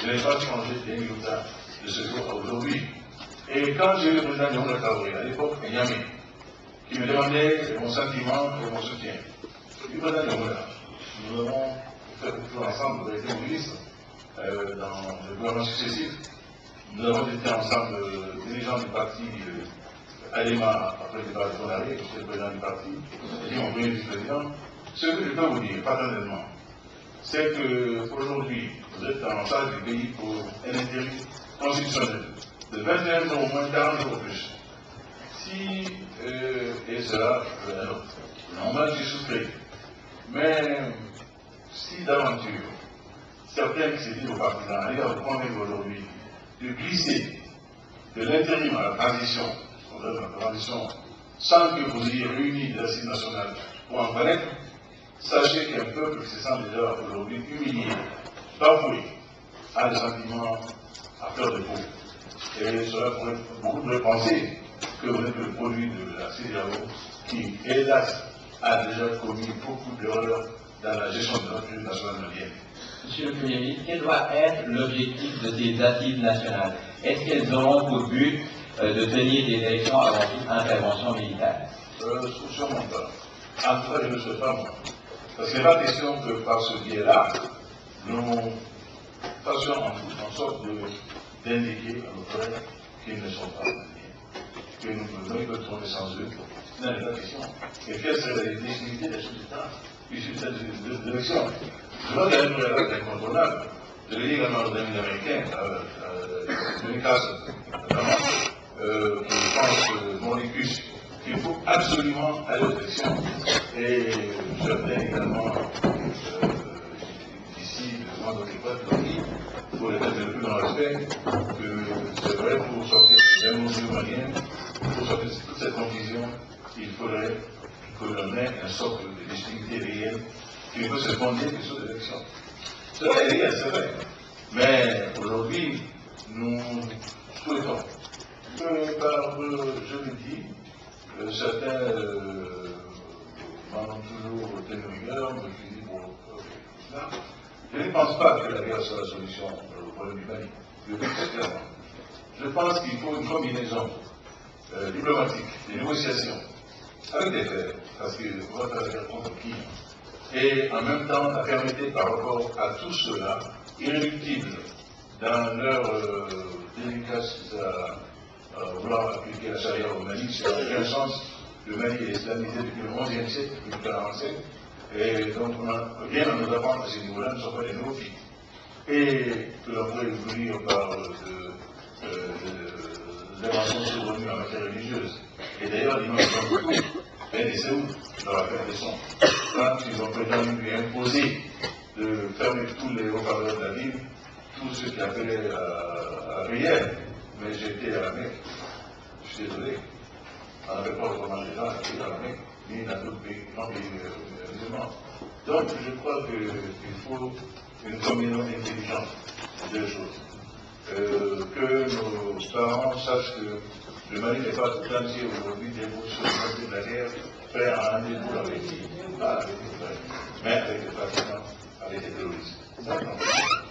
Je n'ai pas changé d'un résultat de ce jour à aujourd'hui. Et quand j'ai eu le président Yonga Traoré, à l'époque, à Niamey, qui me demandait mon sentiment et mon soutien, le président Yonga, nous avons fait beaucoup ensemble, nous avons été ministres dans le gouvernement successif. Nous avons été ensemble dirigeants du parti Alema, après le départ de Tonaré, qui était le président du parti, et mon premier vice-président. Ce que je peux vous dire, paternellement, c'est qu'aujourd'hui, vous êtes en charge du pays pour un intérim constitutionnel de 21 jours au moins, 40 jours au plus. Si, et cela, normal, j'ai souscrit. Mais si d'aventure, certains qui se disent aux partisans, allez à vous convaincre aujourd'hui de glisser de l'intérim à la transition, sans que vous ayez réuni les assises nationales pour en connaître, sachez qu'un peuple qui se sent déjà aujourd'hui humilié, bafoué, a des sentiments à fleur de peau. Et cela pourrait, beaucoup pourraient penser que vous êtes le produit de la CEDEAO qui, hélas, a déjà commis beaucoup d'erreurs dans la gestion de notre politique nationale malienne. Monsieur le Premier ministre, quel doit être l'objectif de ces assises nationales? Est-ce qu'elles auront pour but de tenir des élections avant toute intervention militaire? Sûrement pas. En tout cas, je ne le sais pas, moi. Parce qu'il n'est pas question que par ce biais-là, nous fassions en sorte d'indiquer à nos frères qu'ils ne sont pas maliens, que nous ne pouvons tomber sans eux. Ce n'est pas question. Et quelle serait la légitimité des résultats issus de cette élection? Je vois qu'il y a une réalité incontournable. Je l'ai dit également aux amis américains, Dominica's notamment, qui pense, Mauricus, qu'il faut absolument aller aux élections. Et certains également, d'ici, le mois d'octobre, pour les mettre le plus dans le respect, que c'est vrai, pour sortir des mesures maliennes, pour sortir de toute cette confusion, il faudrait que l'on ait une sorte de légitimité réelle qui ne peut se fonder que sur l'élection. Cela est réel, c'est vrai. Mais aujourd'hui, nous souhaitons que par, je le dis, certains m'en ont toujours tenu rigueur, me disent pour cela. Je ne pense pas que la guerre soit la solution au problème du Mali. Je le dis très clairement. Je pense qu'il faut une combinaison diplomatique, des négociations, avec des faits, parce qu'on va faire la guerre contre qui? Et en même temps, la fermeté par rapport à tout cela, irréductible dans leur délicatesse à vouloir appliquer la charia au Mali, ça n'a aucun sens. Le Mali est islamisé depuis le XIe siècle, depuis le 47, et donc on n'a rien à nous apprendre à ces niveaux-là, nous ne sommes pas des néophytes. Et que l'on pourrait ouvrir par l'invention survenue en matière religieuse. Et d'ailleurs, l'imam de et des Séoul, dans la faire des sons, quand ils ont prétendu lui imposer de fermer tous les haut-parleurs de la ville, tous ceux qui appelaient à la prière, mais j'étais à la Mecque, je suis désolé, on n'avait pas autrement les gens qui étaient à la Mecque, ni dans d'autres pays, non pays musulmans. Donc je crois qu'il faut une combinaison intelligente de deux choses. Que nos parents sachent que le Mali n'est pas tout entier aujourd'hui debout sur le côté de la guerre, prêt à un débout avec qui? Pas avec les frères, mais avec les pratiquants, avec les terroristes.